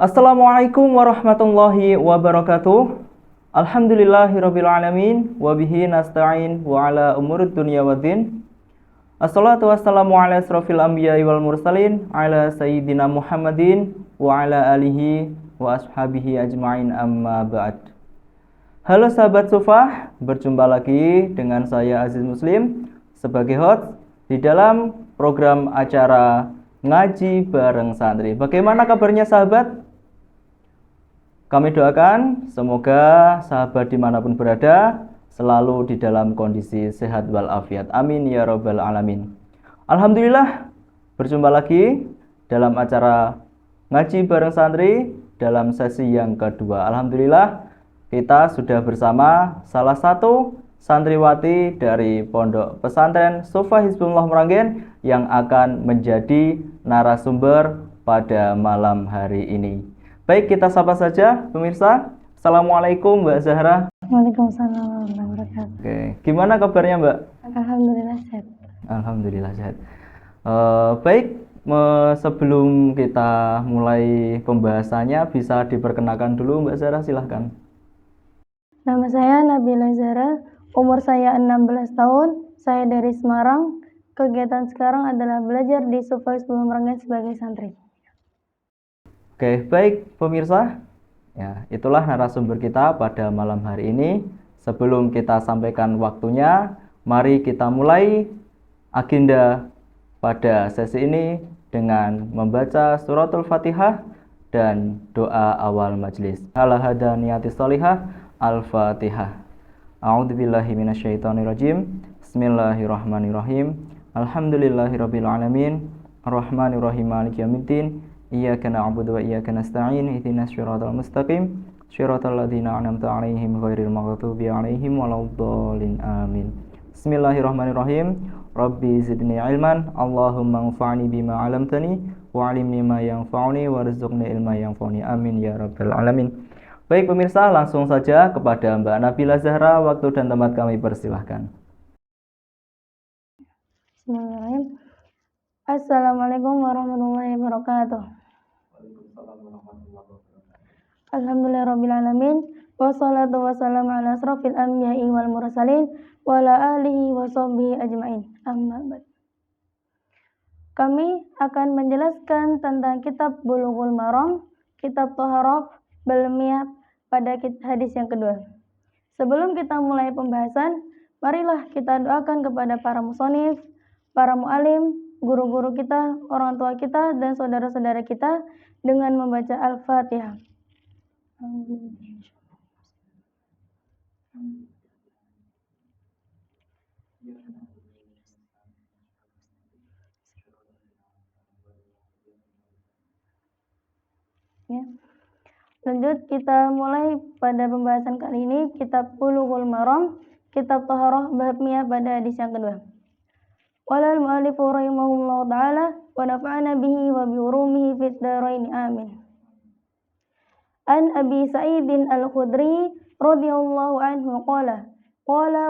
Assalamualaikum warahmatullahi wabarakatuh. Alhamdulillahirabbil alamin wa bihi nasta'in wa ala umurud dunya waddin. Assalatu wassalamu ala asrofil anbiya'i wal mursalin ala sayyidina Muhammadin wa ala alihi wa ashabihi ajma'in amma ba'd. Halo sahabat Sufah, berjumpa lagi dengan saya Aziz Muslim sebagai host di dalam program acara Ngaji Bareng Santri. Bagaimana kabarnya sahabat? Kami doakan semoga sahabat dimanapun berada selalu di dalam kondisi sehat walafiat. Amin ya robbal alamin. Alhamdulillah berjumpa lagi dalam acara Ngaji Bareng Santri dalam sesi yang kedua. Alhamdulillah kita sudah bersama salah satu santriwati dari Pondok Pesantren Sufah Hizbullah Meranggen yang akan menjadi narasumber pada malam hari ini. Baik, kita sapa saja pemirsa. Assalamualaikum Mbak Zahra. Waalaikumsalam warahmatullahi wabarakatuh. Oke, gimana kabarnya Mbak? Alhamdulillah sehat. Alhamdulillah sehat. Baik, sebelum kita mulai pembahasannya bisa diperkenalkan dulu Mbak Zahra, silahkan. Nama saya Nabila Zahra, umur saya 16 tahun, saya dari Semarang. Kegiatan sekarang adalah belajar di Sufah Hizbullah Meranggen sebagai santri. Oke, baik pemirsa. Ya, itulah narasumber kita pada malam hari ini. Sebelum kita sampaikan waktunya, mari kita mulai agenda pada sesi ini dengan membaca suratul Fatihah dan doa awal majelis. Ala hada niyati sholihah, Al-Fatihah. A'udzubillahi minasyaitonirrajim. Bismillahirrahmanirrahim. Alhamdulillahirabbil alamin. Arrahmanirrahim maliki yaumiddin. Iyyaka na'budu wa iyyaka nasta'in. Ihdinas siratal mustaqim. Shiratal ladzina an'amta 'alaihim ghairil maghdubi 'alaihim waladdallin. Amin. Bismillahirrahmanirrahim. Rabbi zidni ilman. Allahumma anfa'ni bima 'allamtani wa 'allimni ma yanfa'uni warzuqni ilma yanfa'uni. Amin ya rabbal alamin. Baik pemirsa, langsung saja kepada Mbak Nabila Zahra. Waktu dan tempat kami persilahkan. Bismillahirrahmanirrahim. Assalamualaikum warahmatullahi wabarakatuh. Alhamdulillahirabbil alamin. Wassalatu wassalamu ala asrofil anbiya'i wal mursalin wa ala alihi wa sahbihi ajma'in. Amma ba'd. Kami akan menjelaskan tentang kitab Bulughul Maram, kitab Thaharah Balmiyah pada hadis yang kedua. Sebelum kita mulai pembahasan, marilah kita doakan kepada para musonif, para mu'alim, guru-guru kita, orang tua kita, dan saudara-saudara kita dengan membaca Al-Fatihah. Ya. Lanjut kita mulai pada pembahasan kali ini kitab Bulughul Maram, kitab Thaharah bab miyah pada hadis yang kedua. Qala al-mu'allifu rahimahullahu ta'ala wa nafa'ana bihi wa bi urumihi fid dharain amin. An Abi Sa'idin Al-Khudri radhiyallahu anhu qala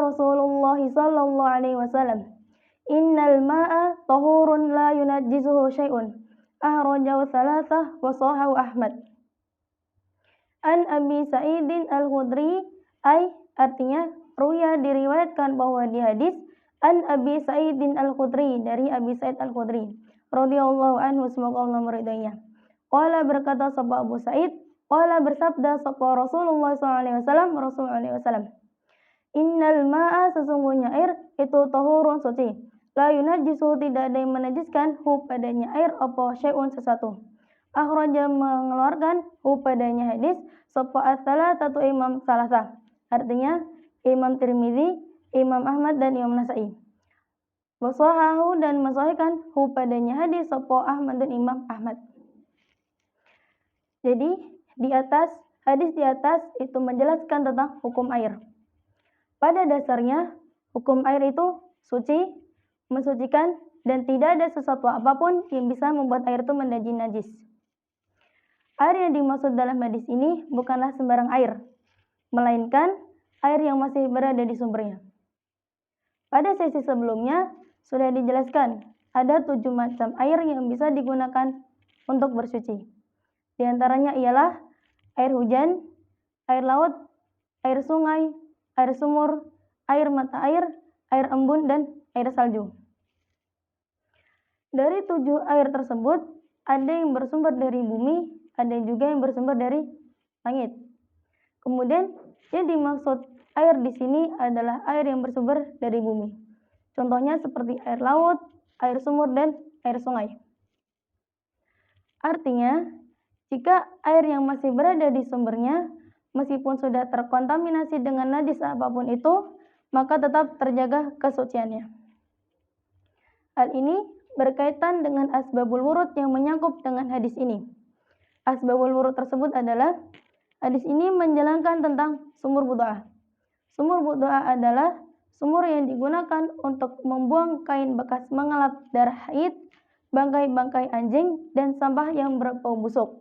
Rasulullah sallallahu alaihi wasallam innal ma'a tahurun la yunajjisuhu syai'un ahrajahu thalathah wa sahahu Ahmad. An Abi Sa'idin Al-Khudri artinya ruya diriwayatkan bahwa di hadis An Abi Sa'idin Al-Khudri dari Abi Sa'id Al-Khudri radhiyallahu anhu, semoga Allah meridainya. Qala berkata sapa Abu Sa'id, qala bersabda sapa Rasulullah SAW, innal ma'a sesungguhnya air itu tahurun suci, la yunajjisu tidak ada yang menajiskan hu padanya air apa syai'un sesuatu. Akhraja mengeluarkan hu padanya hadis sapa as-salatatu imam salasah, artinya Imam Tirmidzi, Imam Ahmad dan Imam Nasa'i. Wasahahu dan mensahihkan hu padanya hadis sapa Ahmad dan Imam Ahmad. Jadi hadis di atas itu menjelaskan tentang hukum air. Pada dasarnya hukum air itu suci, mensucikan, dan tidak ada sesuatu apapun yang bisa membuat air itu menjadi najis. Air yang dimaksud dalam hadis ini bukanlah sembarang air, melainkan air yang masih berada di sumbernya. Pada sesi sebelumnya sudah dijelaskan ada 7 macam air yang bisa digunakan untuk bersuci. Di antaranya ialah air hujan, air laut, air sungai, air sumur, air mata air embun, dan air salju. Dari 7 air tersebut, ada yang bersumber dari bumi, ada juga yang bersumber dari langit. Kemudian, yang dimaksud air di sini adalah air yang bersumber dari bumi. Contohnya seperti air laut, air sumur, dan air sungai. Artinya, jika air yang masih berada di sumbernya, meskipun sudah terkontaminasi dengan najis apapun itu, maka tetap terjaga kesuciannya. Hal ini berkaitan dengan asbabul wurud yang menyangkut dengan hadis ini. Asbabul wurud tersebut adalah hadis ini menjelaskan tentang sumur budu'ah. Sumur budu'ah adalah sumur yang digunakan untuk membuang kain bekas mengalap darah haid, bangkai-bangkai anjing, dan sampah yang berbau busuk.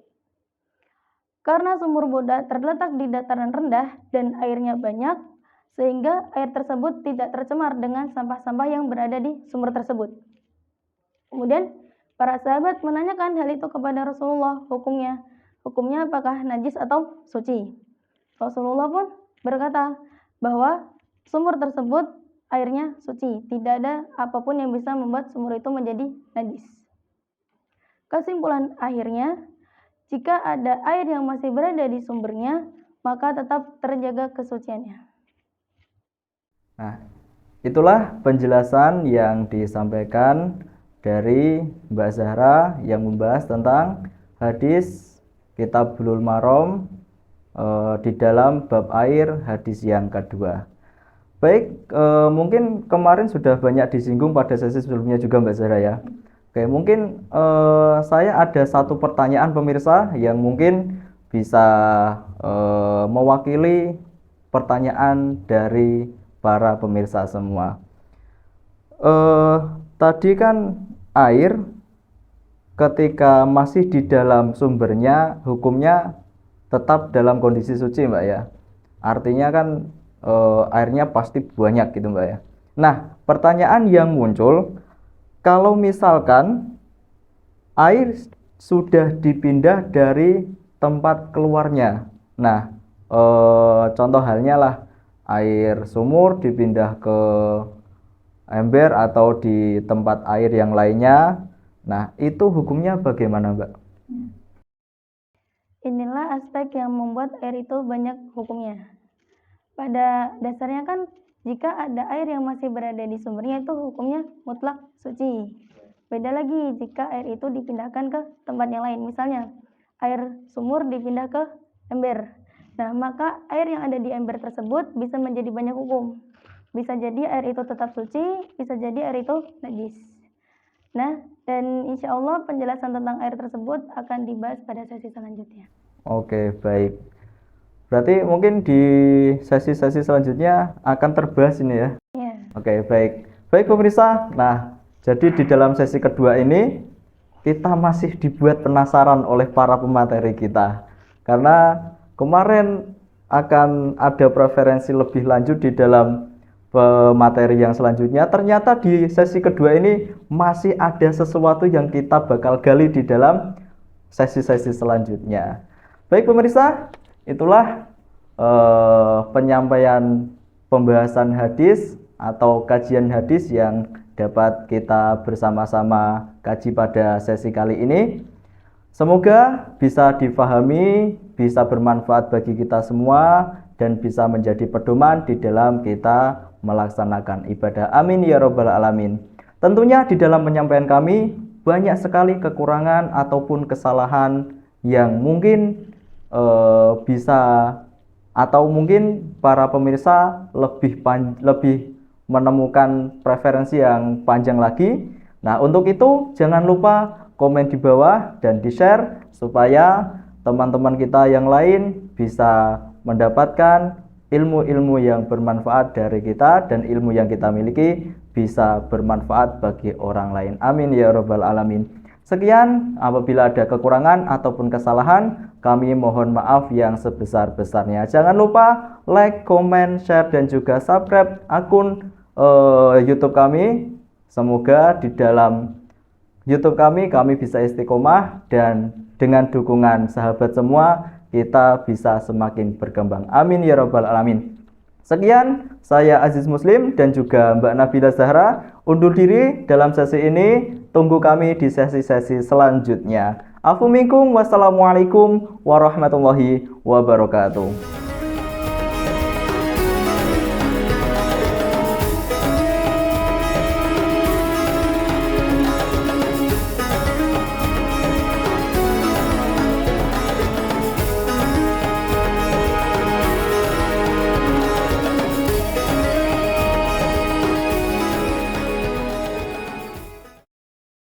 Karena sumur budu'ah terletak di dataran rendah dan airnya banyak, sehingga air tersebut tidak tercemar dengan sampah-sampah yang berada di sumur tersebut. Kemudian para sahabat menanyakan hal itu kepada Rasulullah, hukumnya apakah najis atau suci. Rasulullah pun berkata bahwa sumur tersebut airnya suci, tidak ada apapun yang bisa membuat sumur itu menjadi najis. Kesimpulan akhirnya, jika ada air yang masih berada di sumbernya, maka tetap terjaga kesuciannya. Nah, itulah penjelasan yang disampaikan dari Mbak Zahra yang membahas tentang hadis Kitab Bulughul Maram di dalam bab air, hadis yang kedua. Baik, mungkin kemarin sudah banyak disinggung pada sesi sebelumnya juga Mbak Zahra ya. Oke, mungkin saya ada satu pertanyaan pemirsa yang mungkin bisa mewakili pertanyaan dari para pemirsa semua. Tadi kan air ketika masih di dalam sumbernya hukumnya tetap dalam kondisi suci Mbak ya. Artinya kan airnya pasti banyak gitu Mbak ya. Nah, pertanyaan yang muncul, kalau misalkan air sudah dipindah dari tempat keluarnya. Nah, contoh halnya lah air sumur dipindah ke ember atau di tempat air yang lainnya. Nah, itu hukumnya bagaimana, Mbak? Inilah aspek yang membuat air itu banyak hukumnya. Pada dasarnya kan jika ada air yang masih berada di sumbernya itu hukumnya mutlak suci. Beda lagi jika air itu dipindahkan ke tempat yang lain. Misalnya air sumur dipindah ke ember. Nah, maka air yang ada di ember tersebut bisa menjadi banyak hukum. Bisa jadi air itu tetap suci, bisa jadi air itu najis. Nah, dan insya Allah penjelasan tentang air tersebut akan dibahas pada sesi selanjutnya. Oke, baik. Berarti mungkin di sesi-sesi selanjutnya akan terbahas ini ya? Iya. Oke, baik. Baik pemirsa, nah jadi di dalam sesi kedua ini kita masih dibuat penasaran oleh para pemateri kita. Karena kemarin akan ada preferensi lebih lanjut di dalam materi yang selanjutnya. Ternyata di sesi kedua ini masih ada sesuatu yang kita bakal gali di dalam sesi-sesi selanjutnya. Baik pemirsa, itulah penyampaian pembahasan hadis atau kajian hadis yang dapat kita bersama-sama kaji pada sesi kali ini. Semoga bisa difahami, bisa bermanfaat bagi kita semua, dan bisa menjadi pedoman di dalam kita melaksanakan ibadah. Amin ya robbal alamin. Tentunya di dalam penyampaian kami banyak sekali kekurangan ataupun kesalahan yang mungkin bisa atau mungkin para pemirsa lebih menemukan preferensi yang panjang lagi. Nah, untuk itu jangan lupa komen di bawah dan di-share supaya teman-teman kita yang lain bisa mendapatkan ilmu-ilmu yang bermanfaat dari kita dan ilmu yang kita miliki bisa bermanfaat bagi orang lain. Amin ya robbal alamin. Sekian, apabila ada kekurangan ataupun kesalahan, kami mohon maaf yang sebesar-besarnya. Jangan lupa like, comment, share, dan juga subscribe akun YouTube kami. Semoga di dalam YouTube kami bisa istiqomah, dan dengan dukungan sahabat semua, kita bisa semakin berkembang. Amin ya rabbal alamin. Sekian, saya Aziz Muslim dan juga Mbak Nabila Zahra undur diri dalam sesi ini. Tunggu kami di sesi-sesi selanjutnya. Afu minkum, wassalamualaikum warahmatullahi wabarakatuh.